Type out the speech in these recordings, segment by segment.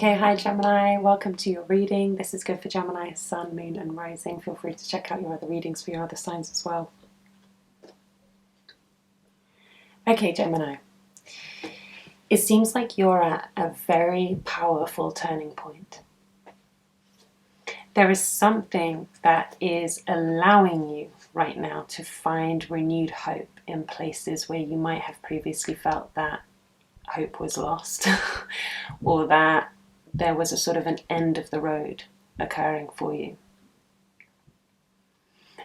Okay, hi Gemini, welcome to your reading. This is good for Gemini, Sun, Moon and Rising. Feel free to check out your other readings for your other signs as well. Okay, Gemini. It seems like you're at a very powerful turning point. There is something that is allowing you right now to find renewed hope in places where you might have previously felt that hope was lost or that there was a sort of an end of the road occurring for you.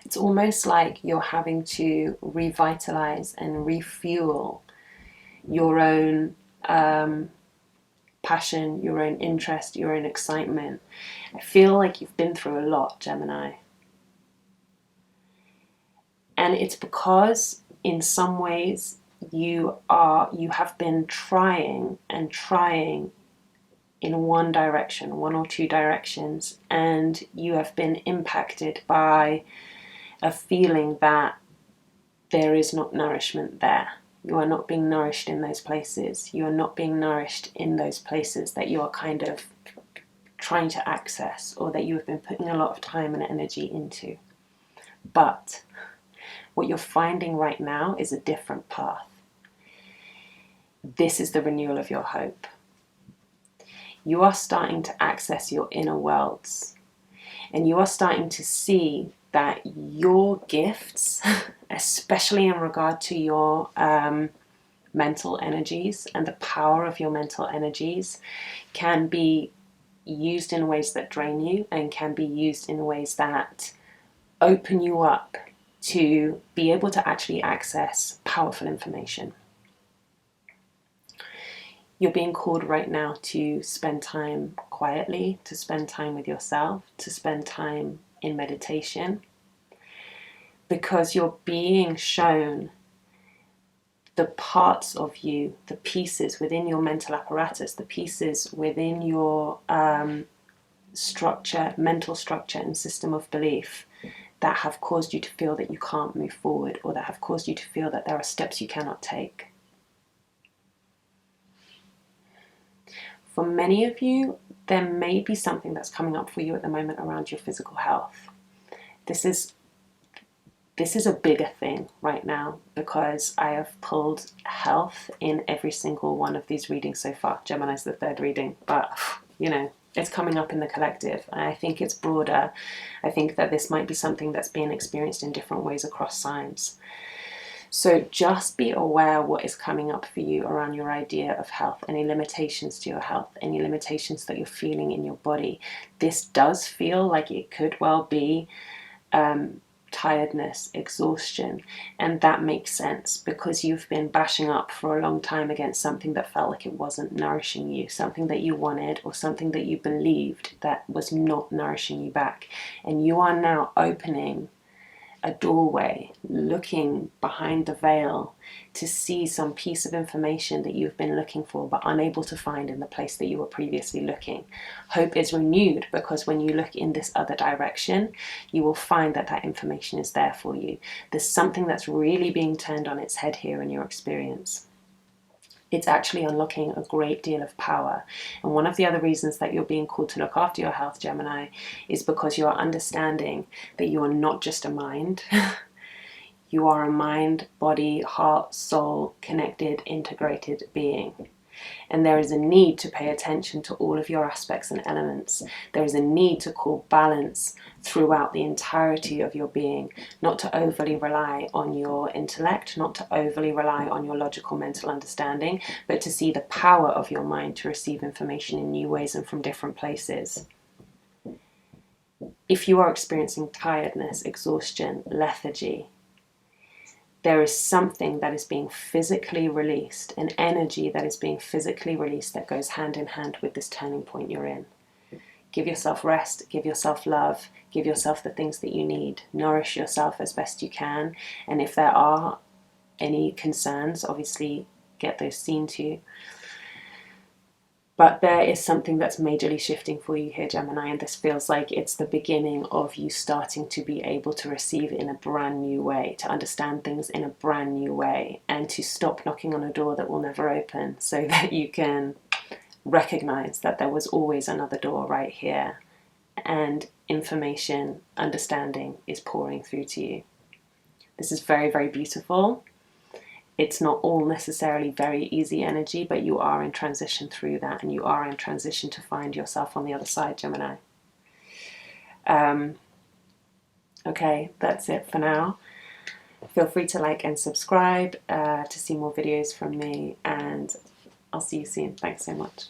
It's almost like you're having to revitalize and refuel your own passion, your own interest, your own excitement. I feel like you've been through a lot, Gemini. And it's because in some ways you have been trying in one direction, one or two directions, and you have been impacted by a feeling that there is not nourishment there. You are not being nourished in those places. You are not being nourished in those places that you are kind of trying to access or that you have been putting a lot of time and energy into. But what you're finding right now is a different path. This is the renewal of your hope. You are starting to access your inner worlds, and you are starting to see that your gifts, especially in regard to your mental energies and the power of your mental energies, can be used in ways that drain you and can be used in ways that open you up to be able to actually access powerful information. You're being called right now to spend time quietly, to spend time with yourself, to spend time in meditation, because you're being shown the parts of you, the pieces within your mental apparatus, the pieces within your structure, mental structure and system of belief that have caused you to feel that you can't move forward, or that have caused you to feel that there are steps you cannot take. For many of you, there may be something that's coming up for you at the moment around your physical health. This is a bigger thing right now because I have pulled health in every single one of these readings so far. Gemini's the third reading, but it's coming up in the collective. I think it's broader. I think that this might be something that's being experienced in different ways across signs. So just be aware what is coming up for you around your idea of health, any limitations to your health, any limitations that you're feeling in your body. This does feel like it could well be tiredness, exhaustion, and that makes sense because you've been bashing up for a long time against something that felt like it wasn't nourishing you, something that you wanted or something that you believed that was not nourishing you back. And you are now opening a doorway, looking behind the veil to see some piece of information that you've been looking for but unable to find in the place that you were previously looking. Hope is renewed because when you look in this other direction, you will find that that information is there for you. There's something that's really being turned on its head here in your experience. It's actually unlocking a great deal of power. And one of the other reasons that you're being called to look after your health, Gemini, is because you are understanding that you are not just a mind. You are a mind, body, heart, soul, connected, integrated being. And there is a need to pay attention to all of your aspects and elements. There is a need to call balance throughout the entirety of your being, not to overly rely on your intellect, not to overly rely on your logical mental understanding, but to see the power of your mind to receive information in new ways and from different places. If you are experiencing tiredness, exhaustion, lethargy, there is something that is being physically released, an energy that is being physically released that goes hand in hand with this turning point you're in. Give yourself rest, give yourself love, give yourself the things that you need. Nourish yourself as best you can. And if there are any concerns, obviously get those seen to. But there is something that's majorly shifting for you here, Gemini, and this feels like it's the beginning of you starting to be able to receive in a brand new way, to understand things in a brand new way, and to stop knocking on a door that will never open so that you can recognize that there was always another door right here, and information, understanding is pouring through to you. This is very, very beautiful. It's not all necessarily very easy energy, but you are in transition through that, and you are in transition to find yourself on the other side, Gemini. Okay, that's it for now. Feel free to like and subscribe to see more videos from me, and I'll see you soon. Thanks so much.